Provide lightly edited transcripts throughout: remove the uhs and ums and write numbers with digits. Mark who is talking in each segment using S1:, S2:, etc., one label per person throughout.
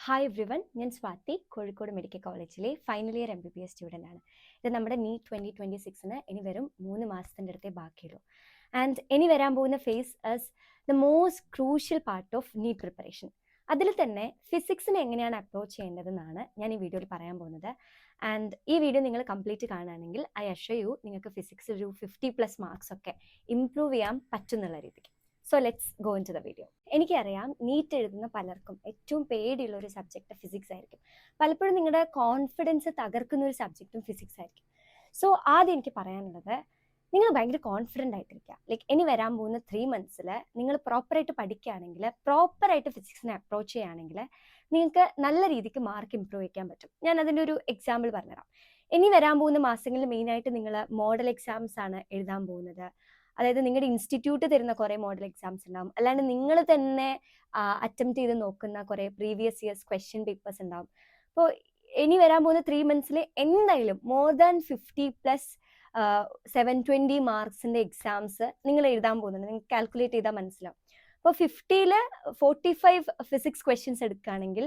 S1: Hi everyone, ഞാൻ Swathi, Kozhikode medical കോളേജിലെ final year MBBS student ആണ്. ഇത് നമ്മുടെ നീറ്റ് 2026 ഇനി വെറും 3 മാസത്തിൻ്റെ അടുത്തേ ബാക്കിയുള്ളൂ. ആൻഡ് ഇനി വരാൻ പോകുന്ന phase as the most crucial part of NEET preparation. അതിൽ തന്നെ ഫിസിക്സിനെ എങ്ങനെയാണ് അപ്രോച്ച് ചെയ്യേണ്ടതെന്നാണ് ഞാൻ ഈ വീഡിയോയിൽ പറയാൻ പോകുന്നത്. ആൻഡ് ഈ വീഡിയോ നിങ്ങൾ കംപ്ലീറ്റ് കാണുകയാണെങ്കിൽ ഐ അഷ്വർ യു നിങ്ങൾക്ക് ഫിസിക്സ് ഒരു 50+ മാർക്സ് ഒക്കെ ഇംപ്രൂവ് ചെയ്യാൻ പറ്റുന്നുള്ള രീതിക്ക്. So let's go into the video. എനിക്കറിയാം, നീറ്റ് എഴുതുന്ന പലർക്കും ഏറ്റവും പേടിയുള്ള ഒരു സബ്ജക്റ്റ് ഫിസിക്സ് ആയിരിക്കും. പലപ്പോഴും നിങ്ങളുടെ കോൺഫിഡൻസ് തകർക്കുന്ന ഒരു സബ്ജക്റ്റും ഫിസിക്സ് ആയിരിക്കും. സോ ആദ്യം എനിക്ക് പറയാനുള്ളത്, നിങ്ങൾ ഭയങ്കര കോൺഫിഡൻ്റ് ആയിട്ടിരിക്കുക. ലൈക്ക് ഇനി വരാൻ പോകുന്ന 3 months നിങ്ങൾ പ്രോപ്പറായിട്ട് പഠിക്കുകയാണെങ്കിൽ, പ്രോപ്പറായിട്ട് ഫിസിക്സിനെ അപ്രോച്ച് ചെയ്യുകയാണെങ്കിൽ നിങ്ങൾക്ക് നല്ല രീതിക്ക് മാർക്ക് ഇംപ്രൂവ് ചെയ്യാൻ പറ്റും. ഞാൻ അതിൻ്റെ ഒരു എക്സാമ്പിൾ പറഞ്ഞുതരാം. ഇനി വരാൻ പോകുന്ന മാസങ്ങളിൽ മെയിനായിട്ട് നിങ്ങൾ മോഡൽ എക്സാംസ് ആണ് എഴുതാൻ പോകുന്നത്. അതായത് നിങ്ങളുടെ ഇൻസ്റ്റിറ്റ്യൂട്ട് തരുന്ന കുറേ മോഡൽ എക്സാംസ് ഉണ്ടാവും, അല്ലാണ്ട് നിങ്ങൾ തന്നെ അറ്റംപ്റ്റ് ചെയ്ത് നോക്കുന്ന കുറേ പ്രീവിയസ് ഇയേഴ്സ് ക്വസ്റ്റ്യൻ പേപ്പേഴ്സ് ഉണ്ടാവും. അപ്പോൾ ഇനി വരാൻ പോകുന്ന 3 months എന്തായാലും മോർ ദാൻ 50+ 720 മാർക്സിൻ്റെ എക്സാംസ് നിങ്ങൾ എഴുതാൻ പോകുന്നുണ്ട്. നിങ്ങൾക്ക് കാൽക്കുലേറ്റ് ചെയ്താൽ മനസ്സിലാവും. അപ്പോൾ 50ൽ 45 ഫിസിക്സ് ക്വസ്റ്റ്യൻസ് എടുക്കുകയാണെങ്കിൽ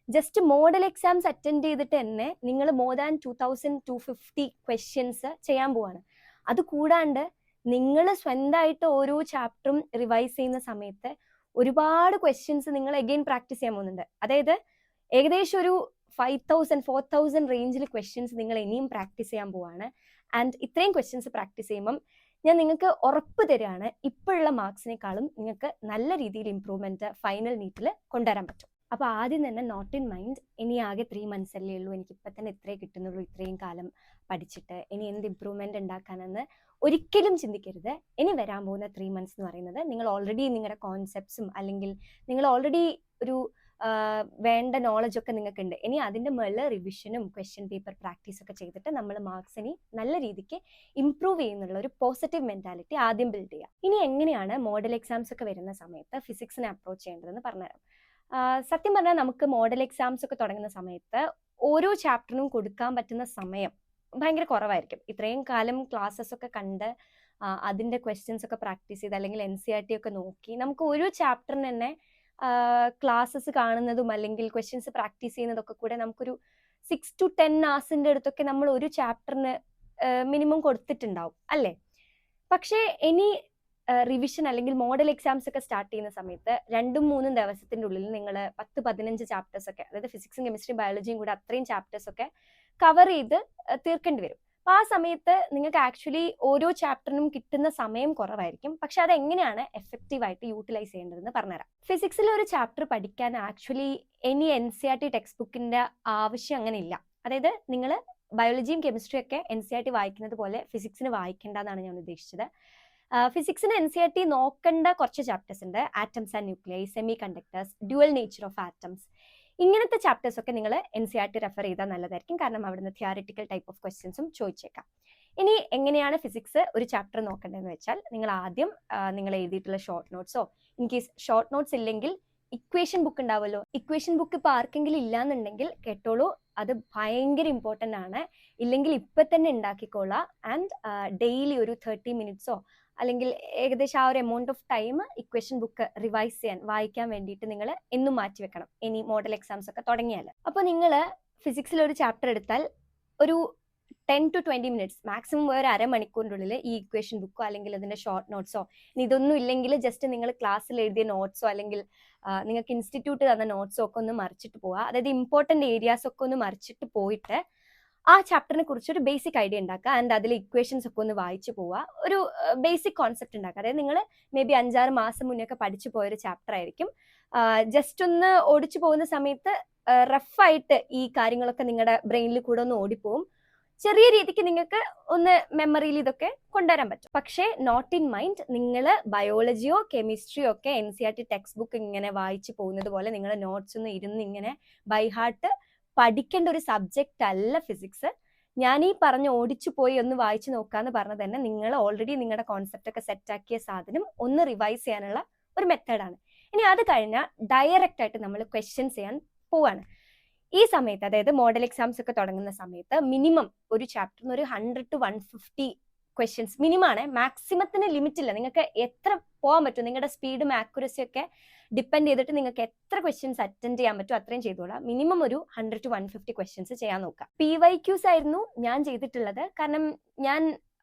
S1: ജസ്റ്റ് മോഡൽ എക്സാംസ് അറ്റൻഡ് ചെയ്തിട്ട് തന്നെ നിങ്ങൾ മോർ ദാൻ 2250 ക്വസ്റ്റ്യൻസ് ചെയ്യാൻ പോവാണ്. അത് കൂടാണ്ട് നിങ്ങൾ സ്വന്തമായിട്ട് ഓരോ ചാപ്റ്ററും റിവൈസ് ചെയ്യുന്ന സമയത്ത് ഒരുപാട് ക്വസ്റ്റ്യൻസ് നിങ്ങൾ അഗെയിൻ പ്രാക്ടീസ് ചെയ്യാൻ പോകുന്നുണ്ട്. അതായത് ഏകദേശം ഒരു 5000-4000 റേഞ്ചിൽ ക്വസ്റ്റ്യൻസ് നിങ്ങൾ ഇനിയും പ്രാക്ടീസ് ചെയ്യാൻ പോവാണ്. ആൻഡ് ഇത്രയും ക്വസ്റ്റ്യൻസ് പ്രാക്ടീസ് ചെയ്യുമ്പം ഞാൻ നിങ്ങൾക്ക് ഉറപ്പ് തരികയാണ്, ഇപ്പോഴുള്ള മാർക്സിനേക്കാളും നിങ്ങൾക്ക് നല്ല രീതിയിൽ ഇമ്പ്രൂവ്മെൻറ്റ് ഫൈനൽ നീറ്റിൽ കൊണ്ടുവരാൻ പറ്റും. അപ്പോൾ ആദ്യം തന്നെ നോട്ട് ഇൻ മൈൻഡ്, ഇനി ആകെ 3 months അല്ലേ ഉള്ളൂ, എനിക്കിപ്പോൾ തന്നെ ഇത്രേ കിട്ടുന്നുള്ളൂ, ഇത്രയും കാലം പഠിച്ചിട്ട് ഇനി എന്ത് ഇമ്പ്രൂവ്മെൻറ്റ് ഉണ്ടാക്കാനെന്ന് ഒരിക്കലും ചിന്തിക്കരുത്. ഇനി വരാൻ പോകുന്ന 3 months എന്ന് പറയുന്നത് നിങ്ങൾ ഓൾറെഡി നിങ്ങളുടെ കോൺസെപ്റ്റ്സും അല്ലെങ്കിൽ നിങ്ങൾ ഓൾറെഡി ഒരു വേണ്ട നോളജൊക്കെ നിങ്ങൾക്കുണ്ട്. ഇനി അതിൻ്റെ മുകളിൽ റിവിഷനും ക്വസ്റ്റ്യൻ പേപ്പർ പ്രാക്ടീസൊക്കെ ചെയ്തിട്ട് നമ്മൾ മാർക്സ് ഇനി നല്ല രീതിക്ക് ഇംപ്രൂവ് ചെയ്യുന്നുള്ള ഒരു പോസിറ്റീവ് മെൻറ്റാലിറ്റി ആദ്യം ബിൽഡ് ചെയ്യുക. ഇനി എങ്ങനെയാണ് മോഡൽ എക്സാംസ് ഒക്കെ വരുന്ന സമയത്ത് ഫിസിക്സിനെ അപ്രോച്ച് ചെയ്യേണ്ടതെന്ന് പറഞ്ഞുതരാം. സത്യം പറഞ്ഞാൽ നമുക്ക് മോഡൽ എക്സാംസ് ഒക്കെ തുടങ്ങുന്ന സമയത്ത് ഓരോ ചാപ്റ്ററിനും കൊടുക്കാൻ പറ്റുന്ന സമയം ഭയങ്കര കുറവായിരിക്കും. ഇത്രയും കാലം ക്ലാസ്സസ് ഒക്കെ കണ്ട് അതിൻ്റെ ക്വസ്റ്റ്യൻസ് ഒക്കെ പ്രാക്ടീസ് ചെയ്ത് അല്ലെങ്കിൽ NCERT ഒക്കെ നോക്കി നമുക്ക് ഓരോ ചാപ്റ്ററിന് തന്നെ ക്ലാസ്സസ് കാണുന്നതും അല്ലെങ്കിൽ ക്വസ്റ്റ്യൻസ് പ്രാക്ടീസ് ചെയ്യുന്നതൊക്കെ കൂടെ നമുക്കൊരു 6 to 10 hours അടുത്തൊക്കെ നമ്മൾ ഒരു ചാപ്റ്ററിന് മിനിമം കൊടുത്തിട്ടുണ്ടാവും അല്ലേ. പക്ഷേ ഇനി റിവിഷൻ അല്ലെങ്കിൽ മോഡൽ എക്സാംസ് ഒക്കെ സ്റ്റാർട്ട് ചെയ്യുന്ന സമയത്ത് 2-3 ദിവസത്തിൻ്റെ ഉള്ളിൽ നിങ്ങൾ 10-15 ചാപ്റ്റേഴ്സ് ഒക്കെ, അതായത് ഫിസിക്സും കെമിസ്ട്രി ബയോളജിയും കൂടെ അത്രയും ചാപ്റ്റേഴ്സ് ഒക്കെ കവർ ചെയ്ത് തീർക്കേണ്ടി വരും. അപ്പോൾ ആ സമയത്ത് നിങ്ങൾക്ക് ആക്ച്വലി ഓരോ ചാപ്റ്ററിനും കിട്ടുന്ന സമയം കുറവായിരിക്കും. പക്ഷെ അതെങ്ങനെയാണ് എഫക്റ്റീവായിട്ട് യൂട്ടിലൈസ് ചെയ്യേണ്ടതെന്ന് പറഞ്ഞുതരാം. ഫിസിക്സിലെ ഒരു ചാപ്റ്റർ പഠിക്കാൻ ആക്ച്വലി ഇനി NCERT ടെക്സ്റ്റ് ബുക്കിൻ്റെ ആവശ്യം അങ്ങനെ ഇല്ല. അതായത് നിങ്ങൾ ബയോളജിയും കെമിസ്ട്രിയും ഒക്കെ NCERT വായിക്കുന്നത് പോലെ ഫിസിക്സിന് വായിക്കേണ്ടെന്നാണ് ഞാൻ ഉദ്ദേശിച്ചത്. ഫിസിക്സിന് NCERT നോക്കേണ്ട കുറച്ച് ചാപ്റ്റേഴ്സ് ഉണ്ട്. Atoms and nuclei, semi conductors, dual nature of atoms. ഇങ്ങനത്തെ ചാപ്റ്റേഴ്സ് ഒക്കെ നിങ്ങൾ NCERT റെഫർ ചെയ്താൽ നല്ലതായിരിക്കും. കാരണം അവിടുന്ന് തിയറിറ്റിക്കൽ ടൈപ്പ് ഓഫ് ക്വസ്റ്റ്യൻസും ചോദിച്ചേക്കാം. ഇനി എങ്ങനെയാണ് ഫിസിക്സ് ഒരു ചാപ്റ്റർ നോക്കേണ്ടതെന്ന് വെച്ചാൽ, നിങ്ങൾ ആദ്യം നിങ്ങൾ എഴുതിയിട്ടുള്ള ഷോർട്ട് നോട്ട്സോ, ഇൻ കേസ് ഷോർട്ട് നോട്ട്സ് ഇല്ലെങ്കിൽ ഇക്വേഷൻ ബുക്ക് ഉണ്ടാവുമല്ലോ. ഇക്വേഷൻ ബുക്ക് ഇപ്പോൾ ആർക്കെങ്കിലും ഇല്ലാന്നുണ്ടെങ്കിൽ കേട്ടോളൂ, അത് ഭയങ്കര ഇമ്പോർട്ടൻ്റ് ആണ്. ഇല്ലെങ്കിൽ ഇപ്പം തന്നെ ഉണ്ടാക്കിക്കോളാം. ആൻഡ് ഡെയിലി ഒരു 30 minutes അല്ലെങ്കിൽ ഏകദേശം ആ ഒരു amount of time equation book revise ചെയ്യാൻ വായിക്കാൻ വേണ്ടിയിട്ട് നിങ്ങൾ എന്നും മാറ്റി വെക്കണം, ഇനി മോഡൽ എക്സാംസ് ഒക്കെ തുടങ്ങിയാൽ. അപ്പോൾ നിങ്ങൾ ഫിസിക്സിൽ ഒരു ചാപ്റ്റർ എടുത്താൽ ഒരു 10 to 20 minutes മാക്സിമം ഒരു അരമണിക്കൂറിൻ്റെ ഉള്ളിൽ ഈ ഇക്വേഷൻ ബുക്കോ അല്ലെങ്കിൽ അതിൻ്റെ ഷോർട്ട് നോട്ട്സോ, ഇനി ഇതൊന്നും ഇല്ലെങ്കിൽ ജസ്റ്റ് നിങ്ങൾ ക്ലാസ്സിൽ എഴുതിയ നോട്ട്സോ അല്ലെങ്കിൽ നിങ്ങൾക്ക് ഇൻസ്റ്റിറ്റ്യൂട്ട് തന്ന നോട്ട്സോ ഒക്കെ ഒന്ന് മറിച്ചിട്ട് പോവുക. അതായത് ഇമ്പോർട്ടൻ്റ് ഏരിയാസ് ഒക്കെ ഒന്ന് മറിച്ചിട്ട് പോയിട്ട് ആ ചാപ്റ്ററിനെ കുറിച്ച് ഒരു ബേസിക് ഐഡിയ ഉണ്ടാക്കുക. ആൻഡ് അതിൽ ഇക്വേഷൻസ് ഒക്കെ ഒന്ന് വായിച്ചു പോവുക. ഒരു ബേസിക് കോൺസെപ്റ്റ് ഉണ്ടാക്കുക. അതായത് നിങ്ങൾ മേ ബി 5-6 മാസം മുന്നേ ഒക്കെ പഠിച്ചു പോയൊരു ചാപ്റ്റർ ആയിരിക്കും. ജസ്റ്റ് ഒന്ന് ഓടിച്ചു പോകുന്ന സമയത്ത് റഫായിട്ട് ഈ കാര്യങ്ങളൊക്കെ നിങ്ങളുടെ ബ്രെയിനിൽ കൂടെ ഒന്ന് ഓടിപ്പോവും. ചെറിയ രീതിക്ക് നിങ്ങൾക്ക് ഒന്ന് മെമ്മറിയിൽ ഇതൊക്കെ കൊണ്ടുവരാൻ പറ്റും. പക്ഷേ നോട്ട് ഇൻ മൈൻഡ്, നിങ്ങൾ ബയോളജിയോ കെമിസ്ട്രിയോ ഒക്കെ NCERT ടെക്സ്റ്റ് ബുക്ക് ഇങ്ങനെ വായിച്ചു പോകുന്നത് പോലെ നിങ്ങൾ നോട്ട്സ് ഒന്നും ഇരുന്ന് ഇങ്ങനെ ബൈ ഹാർട്ട് പഠിക്കേണ്ട ഒരു സബ്ജക്റ്റ് അല്ല ഫിസിക്സ്. ഞാൻ ഈ പറഞ്ഞ് ഓടിച്ചു പോയി ഒന്ന് വായിച്ചു നോക്കാന്ന് പറഞ്ഞത് തന്നെ നിങ്ങൾ ഓൾറെഡി നിങ്ങളുടെ കോൺസെപ്റ്റ് ഒക്കെ സെറ്റാക്കിയ സാധനം ഒന്ന് റിവൈസ് ചെയ്യാനുള്ള ഒരു മെത്തേഡാണ്. ഇനി അത് കഴിഞ്ഞാൽ ഡയറക്റ്റ് ആയിട്ട് നമ്മൾ ക്വസ്റ്റ്യൻസ് ചെയ്യാൻ പോവാണ്. ഈ സമയത്ത്, അതായത് മോഡൽ എക്സാംസ് ഒക്കെ തുടങ്ങുന്ന സമയത്ത് മിനിമം ഒരു ചാപ്റ്ററിന് ഒരു 100 to 150 ക്വസ്റ്റ്യൻസ് മിനിമാണ്, മാക്സിമത്തിന് ലിമിറ്റ് ഇല്ല. നിങ്ങൾക്ക് എത്ര പോകാൻ പറ്റും, നിങ്ങളുടെ സ്പീഡും ആക്യുറസി ഒക്കെ ഡിപ്പെൻഡ് ചെയ്തിട്ട് നിങ്ങൾക്ക് എത്ര ക്വസ്റ്റ്യൻസ് അറ്റൻഡ് ചെയ്യാൻ പറ്റും അത്രയും ചെയ്തോളാം. മിനിമം ഒരു 100 to 150 ക്വസ്റ്റ്യൻസ് ചെയ്യാൻ നോക്കാം. PYQs ആയിരുന്നു ഞാൻ ചെയ്തിട്ടുള്ളത്. കാരണം ഞാൻ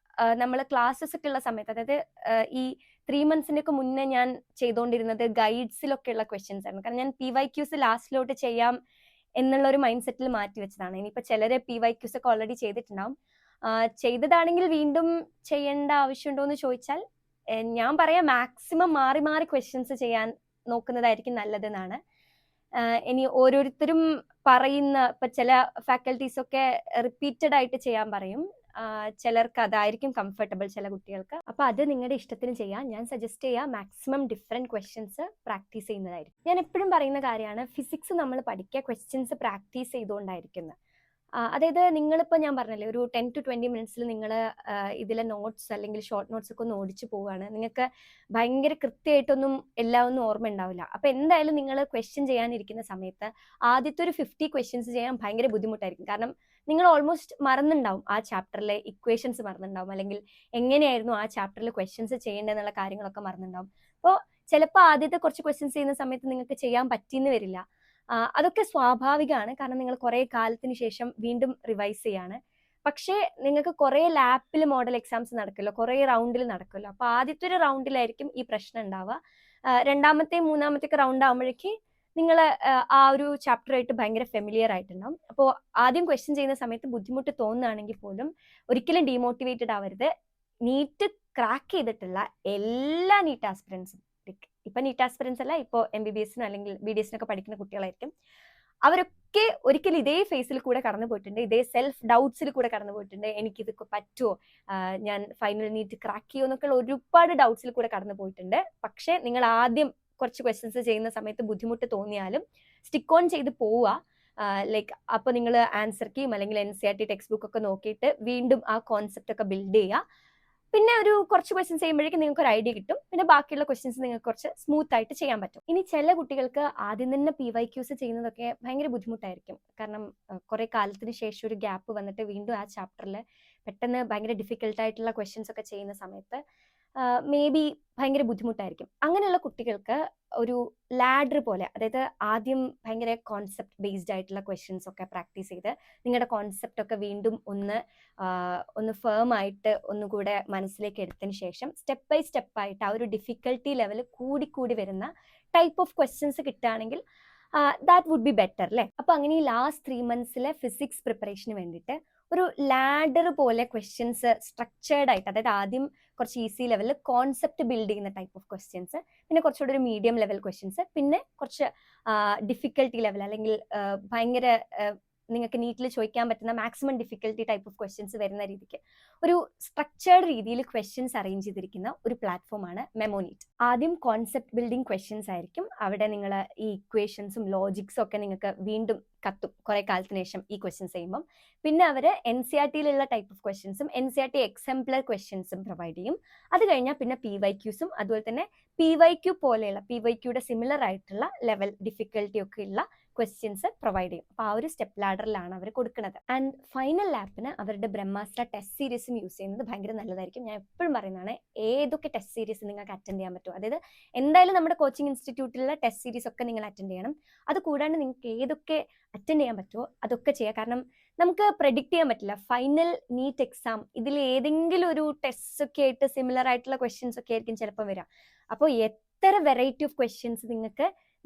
S1: നമ്മൾ ക്ലാസ്സസ് ഒക്കെ ഉള്ള സമയത്ത്, അതായത് ഈ 3 months ഒക്കെ മുന്നേ ഞാൻ ചെയ്തുകൊണ്ടിരുന്നത് ഗൈഡ്സിലൊക്കെ ഉള്ള ക്വസ്റ്റ്യൻസ് ആയിരുന്നു. കാരണം ഞാൻ PYQs ലാസ്റ്റിലോട്ട് ചെയ്യാം എന്നുള്ള ഒരു മൈൻഡ് സെറ്റിൽ മാറ്റി വെച്ചതാണ്. ഇനിയിപ്പോൾ ചിലര് PYQs ഒക്കെ ഓൾറെഡി ചെയ്തിട്ടുണ്ടാവും. ചെയ്തതാണെങ്കിൽ വീണ്ടും ചെയ്യേണ്ട ആവശ്യമുണ്ടോ എന്ന് ചോദിച്ചാൽ ഞാൻ പറയാം മാക്സിമം മാറി മാറി ക്വസ്റ്റ്യൻസ് ചെയ്യാൻ നോക്കുന്നതായിരിക്കും നല്ലതെന്നാണ്. ഇനി ഓരോരുത്തരും പറയുന്ന, ഇപ്പൊ ചില ഫാക്കൽറ്റീസ് ഒക്കെ റിപ്പീറ്റഡ് ആയിട്ട് ചെയ്യാൻ പറയും, ചിലർക്ക് അതായിരിക്കും കംഫർട്ടബിൾ, ചില കുട്ടികൾക്ക്. അപ്പൊ അത് നിങ്ങളുടെ ഇഷ്ടത്തിന് ചെയ്യാം. ഞാൻ സജസ്റ്റ് ചെയ്യാം മാക്സിമം ഡിഫറെന്റ് ക്വസ്റ്റ്യൻസ് പ്രാക്ടീസ് ചെയ്യുന്നതായിരിക്കും. ഞാൻ എപ്പോഴും പറയുന്ന കാര്യമാണ്, ഫിസിക്സ് നമ്മൾ പഠിക്കുക ക്വസ്റ്റ്യൻസ് പ്രാക്ടീസ് ചെയ്തുകൊണ്ടായിരിക്കുന്നത്. അതായത് നിങ്ങളിപ്പോൾ ഞാൻ പറഞ്ഞില്ലേ ഒരു 10 to 20 minutes നിങ്ങൾ ഇതിലെ നോട്ട്സ് അല്ലെങ്കിൽ ഷോർട്ട് നോട്ട്സ് ഒക്കെ ഒന്ന് ഓടിച്ചു പോവുകയാണ്, നിങ്ങൾക്ക് ഭയങ്കര കൃത്യമായിട്ടൊന്നും എല്ലാം ഒന്നും ഓർമ്മ ഉണ്ടാവില്ല. അപ്പൊ എന്തായാലും നിങ്ങൾ ക്വസ്റ്റ്യൻ ചെയ്യാനിരിക്കുന്ന സമയത്ത് ആദ്യത്തെ ഒരു 50 ക്വസ്റ്റ്യൻസ് ചെയ്യാൻ ഭയങ്കര ബുദ്ധിമുട്ടായിരിക്കും. കാരണം നിങ്ങൾ ഓൾമോസ്റ്റ് മറന്നുണ്ടാവും, ആ ചാപ്റ്ററിലെ ഇക്വേഷൻസ് മറന്നുണ്ടാവും, അല്ലെങ്കിൽ എങ്ങനെയായിരുന്നു ആ ചാപ്റ്ററിൽ ക്വസ്റ്റ്യൻസ് ചെയ്യേണ്ടതെന്നുള്ള കാര്യങ്ങളൊക്കെ മറന്നുണ്ടാവും. അപ്പോൾ ചിലപ്പോൾ ആദ്യത്തെ കുറച്ച് ക്വസ്റ്റ്യൻസ് ചെയ്യുന്ന സമയത്ത് നിങ്ങൾക്ക് ചെയ്യാൻ പറ്റിയെന്ന് വരില്ല. അതൊക്കെ സ്വാഭാവികമാണ്, കാരണം നിങ്ങൾ കുറെ കാലത്തിന് ശേഷം വീണ്ടും റിവൈസ് ചെയ്യാണ്. പക്ഷേ നിങ്ങൾക്ക് കുറെ ലാപ്പിൽ മോഡൽ എക്സാംസ് നടക്കുമല്ലോ, കുറെ റൗണ്ടിൽ നടക്കുമല്ലോ. അപ്പൊ ആദ്യത്തെ ഒരു റൗണ്ടിലായിരിക്കും ഈ പ്രശ്നം ഉണ്ടാവുക. രണ്ടാമത്തെ മൂന്നാമത്തെ ഒക്കെ റൗണ്ട് ആകുമ്പോഴേക്ക് നിങ്ങൾ ആ ഒരു ചാപ്റ്ററായിട്ട് ഭയങ്കര ഫെമിലിയർ ആയിട്ടുണ്ടാവും. അപ്പോൾ ആദ്യം ക്വസ്റ്റ്യൻ ചെയ്യുന്ന സമയത്ത് ബുദ്ധിമുട്ട് തോന്നുകയാണെങ്കിൽ പോലും ഒരിക്കലും ഡീമോട്ടിവേറ്റഡ് ആവരുത്. നീറ്റ് ക്രാക്ക് ചെയ്തിട്ടുള്ള എല്ലാ നീറ്റ് ആസ്പിറൻസും, ഇപ്പൊ നീറ്റ് ആസ്പിറൻസ് അല്ല, ഇപ്പോൾ MBBS അല്ലെങ്കിൽ BDS പഠിക്കുന്ന കുട്ടികളായിരിക്കും, അവരൊക്കെ ഒരിക്കലും ഇതേ ഫേസിൽ കൂടെ കടന്നു പോയിട്ടുണ്ട്, ഇതേ സെൽഫ് ഡൗട്ട്സിൽ കൂടെ കടന്നു പോയിട്ടുണ്ട്. എനിക്കിത് പറ്റുമോ, ഞാൻ ഫൈനൽ നീറ്റ് ക്രാക്ക് ചെയ്യുമോ എന്നൊക്കെ ഒരുപാട് ഡൗട്ട്സിൽ കൂടെ കടന്നു പോയിട്ടുണ്ട്. പക്ഷെ നിങ്ങൾ ആദ്യം കുറച്ച് ക്വസ്റ്റ്യൻസ് ചെയ്യുന്ന സമയത്ത് ബുദ്ധിമുട്ട് തോന്നിയാലും സ്റ്റിക്ക് ഓൺ ചെയ്ത് പോവുക. ലൈക്ക് അപ്പോൾ നിങ്ങൾ ആൻസർ കീം അല്ലെങ്കിൽ NCERT ടെക്സ്റ്റ് ബുക്ക് ഒക്കെ നോക്കിയിട്ട് വീണ്ടും ആ കോൺസെപ്റ്റ് ഒക്കെ ബിൽഡ് ചെയ്യുക. പിന്നെ ഒരു കുറച്ച് ക്വസ്റ്റ്യൻസ് ചെയ്യുമ്പോഴേക്കും നിങ്ങൾക്ക് ഒരു ഐഡിയ കിട്ടും. പിന്നെ ബാക്കിയുള്ള ക്വസ്റ്റ്യൻസ് നിങ്ങൾക്ക് കുറച്ച് സ്മൂത്ത് ആയിട്ട് ചെയ്യാൻ പറ്റും. ഇനി ചില കുട്ടികൾക്ക് ആദ്യം തന്നെ PYQs ചെയ്യുന്നതൊക്കെ ഭയങ്കര ബുദ്ധിമുട്ടായിരിക്കും. കാരണം കുറെ കാലത്തിന് ശേഷം ഒരു ഗ്യാപ്പ് വന്നിട്ട് വീണ്ടും ആ ചാപ്റ്ററിൽ പെട്ടെന്ന് ഭയങ്കര ഡിഫിക്കൽട്ടായിട്ടുള്ള ക്വസ്റ്റ്യൻസ് ഒക്കെ ചെയ്യുന്ന സമയത്ത് മേ ബി ഭയങ്കര ബുദ്ധിമുട്ടായിരിക്കും. അങ്ങനെയുള്ള കുട്ടികൾക്ക് ഒരു ലാഡർ പോലെ, അതായത് ആദ്യം ഭയങ്കര കോൺസെപ്റ്റ് ബേസ്ഡ് ആയിട്ടുള്ള ക്വസ്റ്റ്യൻസ് ഒക്കെ പ്രാക്ടീസ് ചെയ്ത് നിങ്ങളുടെ കോൺസെപ്റ്റ് ഒക്കെ വീണ്ടും ഒന്ന് ഫേം ആയിട്ട് ഒന്നുകൂടെ മനസ്സിലേക്ക് എടുത്തതിന് ശേഷം സ്റ്റെപ്പ് ബൈ സ്റ്റെപ്പ് ആയിട്ട് ആ ഒരു ഡിഫിക്കൽട്ടി ലെവൽ കൂടി വരുന്ന ടൈപ്പ് ഓഫ് ക്വസ്റ്റ്യൻസ് കിട്ടുകയാണെങ്കിൽ ദാറ്റ് വുഡ് ബി ബെറ്റർ അല്ലേ. അപ്പൊ അങ്ങനെ ഈ ലാസ്റ്റ് 3 months ഫിസിക്സ് പ്രിപ്പറേഷന് വേണ്ടിയിട്ട് ഒരു ലാഡർ പോലെ ക്വസ്റ്റ്യൻസ് സ്ട്രക്ചേർഡ് ആയിട്ട്, അതായത് ആദ്യം കുറച്ച് ഈസി ലെവലിൽ കോൺസെപ്റ്റ് ബിൽഡ് ചെയ്യുന്ന ടൈപ്പ് ഓഫ് ക്വസ്റ്റ്യൻസ്, പിന്നെ കുറച്ചുകൂടി ഒരു മീഡിയം ലെവൽ ക്വസ്റ്റ്യൻസ്, പിന്നെ കുറച്ച് ഡിഫിക്കൽട്ടി ലെവൽ അല്ലെങ്കിൽ ഭയങ്കര നിങ്ങൾക്ക് നീറ്റിൽ ചോദിക്കാൻ പറ്റുന്ന maximum difficulty type of questions വരുന്ന രീതിക്ക് ഒരു സ്ട്രക്ചേർഡ് രീതിയിൽ ക്വസ്റ്റ്യൻസ് അറേഞ്ച് ചെയ്തിരിക്കുന്ന ഒരു പ്ലാറ്റ്ഫോമാണ് മെമോനീറ്റ്. ആദ്യം കോൺസെപ്റ്റ് ബിൽഡിംഗ് ക്വസ്റ്റ്യൻസ് ആയിരിക്കും. അവിടെ നിങ്ങൾ ഈ ഇക്വേഷൻസും ലോജിക്സും ഒക്കെ നിങ്ങൾക്ക് വീണ്ടും കത്തും കുറെ കാലത്തിന് ശേഷം ഈ ക്വസ്റ്റ്യൻസ് ചെയ്യുമ്പം. പിന്നെ അവർ NCERTയിലുള്ള ടൈപ്പ് ഓഫ് ക്വസ്റ്റ്യൻസും NCERT എക്സാംപ്ലർ ക്വസ്റ്റ്യൻസും പ്രൊവൈഡ് ചെയ്യും. അത് കഴിഞ്ഞാൽ പിന്നെ PYQസും അതുപോലെ തന്നെ PYQ പോലെയുള്ള PYQയുടെ സിമിലർ ആയിട്ടുള്ള ലെവൽ ഡിഫിക്കൽട്ടി ഒക്കെ ഉള്ള ക്വസ്റ്റ്യൻസ് പ്രൊവൈഡ് ചെയ്യും. അപ്പോൾ ആ ഒരു സ്റ്റെപ്പ് ലാഡറിലാണ് അവർ കൊടുക്കുന്നത്. ആൻഡ് ഫൈനൽ ലാപ്പിന് അവരുടെ ബ്രഹ്മാസ്ത്ര ടെസ്റ്റ് സീരീസും യൂസ് ചെയ്യുന്നത് ഭയങ്കര നല്ലതായിരിക്കും. ഞാൻ എപ്പോഴും പറയുന്നതാണ്, ഏതൊക്കെ ടെസ്റ്റ് സീരീസ് നിങ്ങൾക്ക് അറ്റൻഡ് ചെയ്യാൻ പറ്റും, അതായത് എന്തായാലും നമ്മുടെ കോച്ചിങ് ഇൻസ്റ്റിറ്റ്യൂട്ടിലുള്ള ടെസ്റ്റ് സീരീസ് ഒക്കെ നിങ്ങൾ അറ്റൻഡ് ചെയ്യണം. അത് കൂടാണ്ട് നിങ്ങൾക്ക് ഏതൊക്കെ അറ്റൻഡ് ചെയ്യാൻ പറ്റുമോ അതൊക്കെ ചെയ്യുക. കാരണം നമുക്ക് പ്രെഡിക്റ്റ് ചെയ്യാൻ പറ്റില്ല ഫൈനൽ നീറ്റ് എക്സാം, ഇതിൽ ഏതെങ്കിലും ഒരു ടെസ്റ്റ് ഒക്കെ ആയിട്ട് സിമിലർ ആയിട്ടുള്ള ക്വസ്റ്റ്യൻസ് ഒക്കെ ആയിരിക്കും ചിലപ്പോൾ വരാം. അപ്പോൾ എത്ര വെറൈറ്റി ഓഫ് ക്വസ്റ്റ്യൻസ്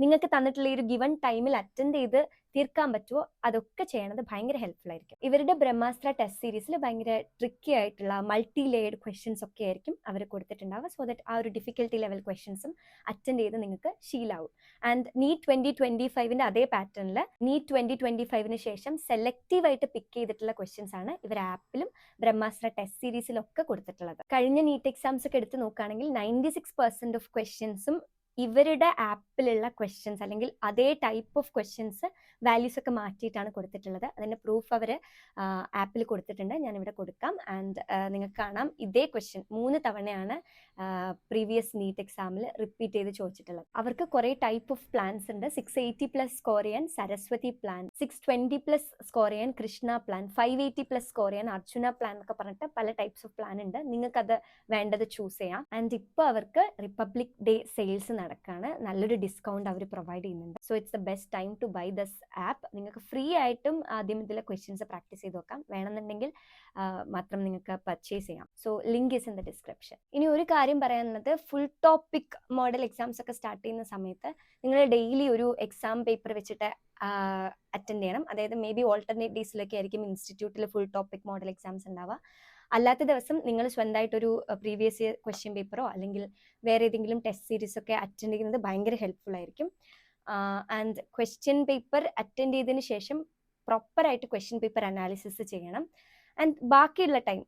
S1: നിങ്ങൾക്ക് തന്നിട്ടുള്ള ഈ ഒരു ഗിവൺ ടൈമിൽ അറ്റൻഡ് ചെയ്ത് തീർക്കാൻ പറ്റുമോ അതൊക്കെ ചെയ്യണത് ഭയങ്കര ഹെൽപ്ഫുൾ ആയിരിക്കും. ഇവരുടെ ബ്രഹ്മാസ്ത്ര ടെസ്റ്റ് സീരീസിൽ ഭയങ്കര ട്രിക്കി ആയിട്ടുള്ള മൾട്ടി ലെയർഡ് ക്വസ്റ്റ്യൻസ് ഒക്കെ ആയിരിക്കും അവർ കൊടുത്തിട്ടുണ്ടാവുക. സോ ദാറ്റ് ആ ഒരു ഡിഫിക്കൽട്ടി ലെവൽ ക്വസ്റ്റ്യൻസും അറ്റൻഡ് ചെയ്ത് നിങ്ങൾക്ക് ശീലാവും. ആൻഡ് നീറ്റ് 2025 അതേ പാറ്റേണിൽ നീറ്റ് 2025 ശേഷം സെലക്റ്റീവ് ആയിട്ട് പിക്ക് ചെയ്തിട്ടുള്ള ക്വസ്റ്റ്യൻസ് ആണ് ഇവർ ആപ്പിലും ബ്രഹ്മാസ്ത്ര ടെസ്റ്റ് സീരീസിലൊക്കെ കൊടുത്തിട്ടുള്ളത്. കഴിഞ്ഞ നീറ്റ് എക്സാംസ് ഒക്കെ എടുത്ത് നോക്കുകയാണെങ്കിൽ 96% ഓഫ് ക്വസ്റ്റ്യൻസും ഇവരുടെ ആപ്പിലുള്ള ക്വസ്റ്റ്യൻസ് അല്ലെങ്കിൽ അതേ ടൈപ്പ് ഓഫ് ക്വസ്റ്റ്യൻസ് വാല്യൂസ് ഒക്കെ മാറ്റിയിട്ടാണ് കൊടുത്തിട്ടുള്ളത്. അതിൻ്റെ പ്രൂഫ് അവർ ആപ്പിൽ കൊടുത്തിട്ടുണ്ട്, ഞാനിവിടെ കൊടുക്കാം. ആൻഡ് നിങ്ങൾക്ക് കാണാം ഇതേ ക്വസ്റ്റ്യൻ 3 തവണയാണ് പ്രീവിയസ് നീറ്റ് എക്സാമിൽ റിപ്പീറ്റ് ചെയ്ത് ചോദിച്ചിട്ടുള്ളത്. അവർക്ക് കുറേ ടൈപ്പ് ഓഫ് പ്ലാൻസ് ഉണ്ട്. 680+ സ്കോർ ചെയ്യാൻ സരസ്വതി പ്ലാൻ, 620+ സ്കോർ ചെയ്യാൻ കൃഷ്ണ പ്ലാൻ, 580+ സ്കോർ ചെയ്യാൻ അർജുന പ്ലാൻ എന്നൊക്കെ പറഞ്ഞിട്ട് പല ടൈപ്സ് ഓഫ് പ്ലാൻ ഉണ്ട്. നിങ്ങൾക്കത് വേണ്ടത് ചൂസ് ചെയ്യാം. ആൻഡ് ഇപ്പോൾ അവർക്ക് റിപ്പബ്ലിക് ഡേ സെയിൽസ് നടക്കുകയാണ്, നല്ലൊരു ഡിസ്കൗണ്ട് അവർ പ്രൊവൈഡ് ചെയ്യുന്നുണ്ട്. So it's the best time to buy this app. നിങ്ങൾക്ക് ഫ്രീ ആയിട്ടും ആദ്യം ഇതിലെ ക്വസ്റ്റ്യൻസ് പ്രാക്ടീസ് ചെയ്ത് നോക്കാം. വേണമെന്നുണ്ടെങ്കിൽ മാത്രം നിങ്ങൾക്ക് പർച്ചേസ് ചെയ്യാം. So link is in the description. ഇനി ഒരു കാര്യം പറയാനുള്ളത്, ഫുൾ ടോപ്പിക് മോഡൽ എക്സാംസ് ഒക്കെ സ്റ്റാർട്ട് ചെയ്യുന്ന സമയത്ത് നിങ്ങൾ ഡെയിലി ഒരു എക്സാം പേപ്പർ വെച്ചിട്ട് അറ്റൻഡ് ചെയ്യണം. അതായത് മേ ബി ഓൾട്ടർനേറ്റ് ഡേയ്സിലൊക്കെ ആയിരിക്കും ഇൻസ്റ്റിറ്റ്യൂട്ടിൽ ഫുൾ ടോപ്പിക് മോഡൽ എക്സാംസ് ഉണ്ടാവുക. അല്ലാത്ത ദിവസം നിങ്ങൾ സ്വന്തമായിട്ടൊരു പ്രീവിയസ് ഇയർ ക്വസ്റ്റ്യൻ പേപ്പറോ അല്ലെങ്കിൽ വേറെ ഏതെങ്കിലും ടെസ്റ്റ് സീരീസ് ഒക്കെ അറ്റൻഡ് ചെയ്യുന്നത് ഭയങ്കര ഹെൽപ്ഫുൾ ആയിരിക്കും. ആൻഡ് ക്വസ്റ്റ്യൻ പേപ്പർ അറ്റൻഡ് ചെയ്തതിന് ശേഷം പ്രോപ്പറായിട്ട് ക്വസ്റ്റ്യൻ പേപ്പർ അനാലിസിസ് ചെയ്യണം. ആൻഡ് ബാക്കിയുള്ള ടൈം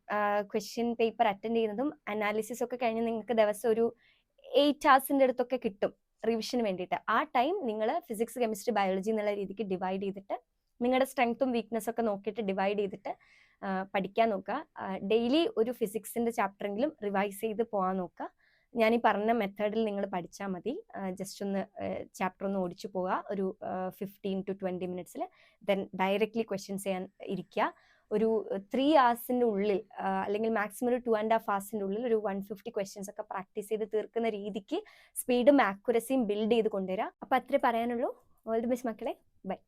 S1: ക്വസ്റ്റ്യൻ പേപ്പർ അറ്റൻഡ് ചെയ്യുന്നതും അനാലിസിസ് ഒക്കെ കഴിഞ്ഞ് നിങ്ങൾക്ക് ദിവസം ഒരു 8 hours അടുത്തൊക്കെ കിട്ടും റിവിഷന് വേണ്ടിയിട്ട്. ആ ടൈം നിങ്ങൾ ഫിസിക്സ്, കെമിസ്ട്രി, ബയോളജി എന്നുള്ള രീതിക്ക് ഡിവൈഡ് ചെയ്തിട്ട് നിങ്ങളുടെ സ്ട്രെങ്ത്തും വീക്ക്നെസ്സും ഒക്കെ നോക്കിയിട്ട് ഡിവൈഡ് ചെയ്തിട്ട് പഠിക്കാൻ നോക്കുക. ഡെയിലി ഒരു ഫിസിക്സിൻ്റെ ചാപ്റ്ററെങ്കിലും റിവൈസ് ചെയ്ത് പോകാൻ നോക്കുക. ഞാൻ ഈ പറഞ്ഞ മെത്തേഡിൽ നിങ്ങൾ പഠിച്ചാൽ മതി. ജസ്റ്റ് ഒന്ന് ചാപ്റ്റർ ഒന്ന് ഓടിച്ചു പോവുക ഒരു 15 to 20 minutes. Then directly questions ചെയ്യാൻ ഇരിക്കുക. ഒരു 3 hours ഉള്ളിൽ അല്ലെങ്കിൽ മാക്സിമം ഒരു 2.5 hours ഉള്ളിൽ ഒരു 150 ക്വസ്റ്റ്യൻസ് ഒക്കെ പ്രാക്ടീസ് ചെയ്ത് തീർക്കുന്ന രീതിക്ക് സ്പീഡും ആക്യുറസിയും ബിൽഡ് ചെയ്ത് കൊണ്ടുവരിക. അപ്പോൾ അത്രേ പറയാനുള്ളൂ. ഓൾ ദി ബെസ്റ്റ് മക്കളെ, ബൈ.